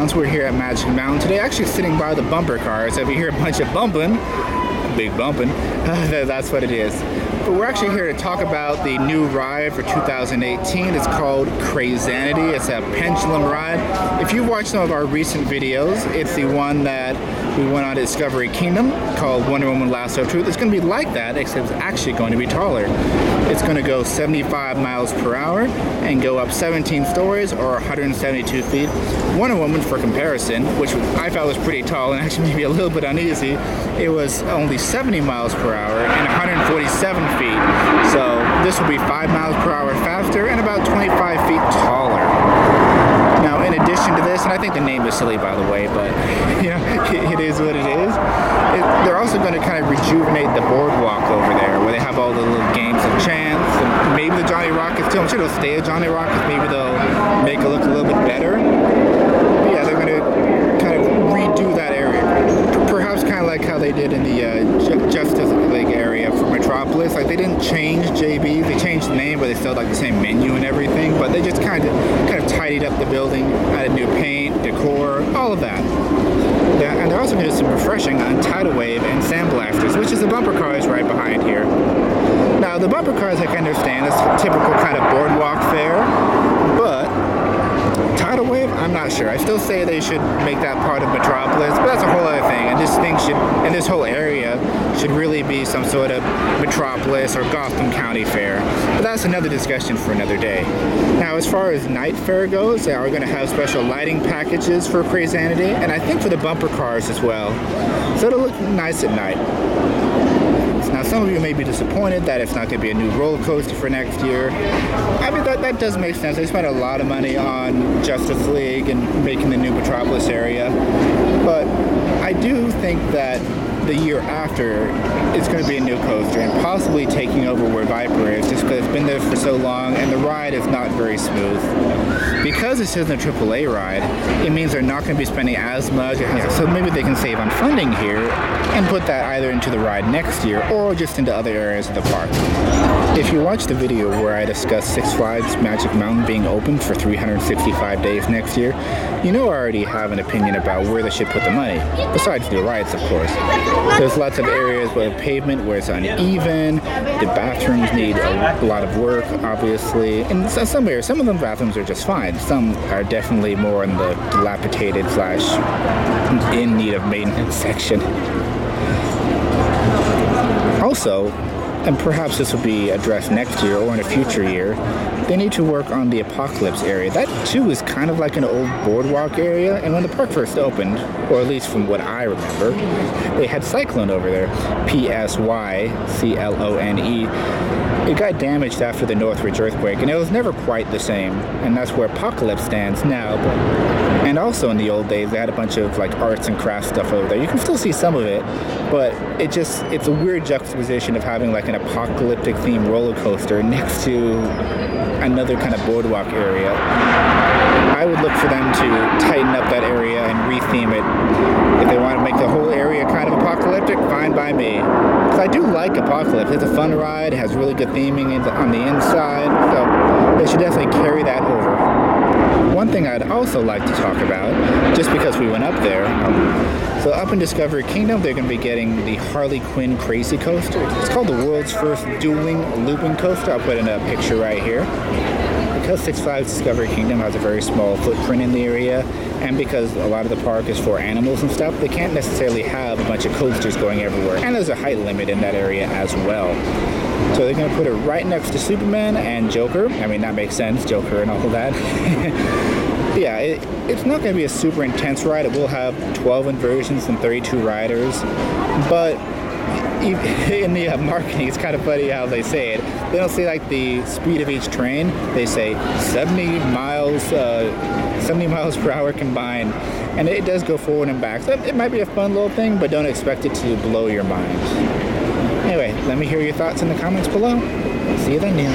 Sounds. We're here at Magic Mountain today, actually sitting by the bumper cars. If you hear a bunch of bumping, big bumping, that's what it is. But we're actually here to talk about the new ride for 2018. It's called CraZanity. It's a pendulum ride. If you've watched some of our recent videos, it's the one that we went on to Discovery Kingdom called Wonder Woman Lasso of Truth. It's going to be like that, except it's actually going to be taller. It's going to go 75 miles per hour and go up 17 stories or 172 feet. Wonder Woman, for comparison, which I felt was pretty tall and actually maybe a little bit uneasy, it was only 70 miles per hour and 147 feet. So this will be 5 miles per hour faster and about 25 feet taller. Now, in addition to this, and I think the name is silly, by the way, but you know, it is what it is. They're also going to kind of rejuvenate the boardwalk over there, where they have all the little games of chance, and maybe the Johnny Rockets too. I'm sure they'll stay at Johnny Rockets. Maybe they'll make it look a little bit better. But yeah, they're going to kind of redo that area, perhaps kind of like how they did in the Justice League area for Metropolis. Like, they didn't change JB, they changed the name, but they still had like the same menu and everything. But they just kind of tidied up the building, added new paint, decor, all of that. Yeah, and they're also going to do some refreshing on tidal wave and sandblasters, which is the bumper cars right behind here. Now, the bumper cars, I can understand, is typical kind of boardwalk fare, but tidal wave, I'm not sure. I still say they should make that part of Metropolis, but that's a whole other thing. And this thing should, and this whole area should really be some sort of Metropolis or Gotham County fair. But that's another discussion for another day. Now, as far as night fair goes, they are going to have special lighting packages for CraZanity, and I think for the bumper cars as well. So it'll look nice at night. Now, some of you may be disappointed that it's not going to be a new roller coaster for next year. I mean, that does make sense. They spent a lot of money on Justice League and making the new Metropolis area. But I do think that the year after, it's going to be a new coaster and possibly taking over where Viper is, just because it's been there for so long and the ride is not very smooth. Because this isn't a AAA ride, it means they're not going to be spending as much, so maybe they can save on funding here and put that either into the ride next year or just into other areas of the park. If you watch the video where I discussed Six Flags Magic Mountain being open for 365 days next year, you know I already have an opinion about where they should put the money, besides the rides, of course. There's lots of areas where pavement where it's uneven, the bathrooms need a lot of work, obviously, and some areas, some of them bathrooms are just fine. Some are definitely more in the dilapidated / in need of maintenance section. Also, and perhaps this will be addressed next year or in a future year, they need to work on the Apocalypse area. That too is kind of like an old boardwalk area, and when the park first opened, or at least from what I remember, they had Cyclone over there, Psyclone. It got damaged after the Northridge earthquake, and it was never quite the same, and that's where Apocalypse stands now. And also in the old days, they had a bunch of like arts and crafts stuff over there. You can still see some of it, but it's a weird juxtaposition of having like an apocalyptic themed roller coaster next to another kind of boardwalk area. I would look for them to tighten up that area and retheme it. If they want to make the whole area kind of apocalyptic, fine by me. Because I do like Apocalypse. It's a fun ride, it has really good theming on the inside, so they should definitely carry that over. One thing I'd also like to talk about, just because we went up there, so up in Discovery Kingdom, they're going to be getting the Harley Quinn Crazy Coaster. It's called the world's first dueling looping coaster. I'll put in a picture right here. Because Six Flags Discovery Kingdom has a very small footprint in the area, and because a lot of the park is for animals and stuff, they can't necessarily have a bunch of coasters going everywhere, and there's a height limit in that area as well. So they're going to put it right next to Superman and Joker. I mean, that makes sense, Joker and all of that. Yeah, it's not going to be a super intense ride. It will have 12 inversions and 32 riders, but in the marketing, it's kind of funny how they say it. They don't say like the speed of each train. They say 70 miles per hour combined, and it does go forward and back. So it might be a fun little thing, but don't expect it to blow your mind. Anyway, let me hear your thoughts in the comments below. See you then, Neil.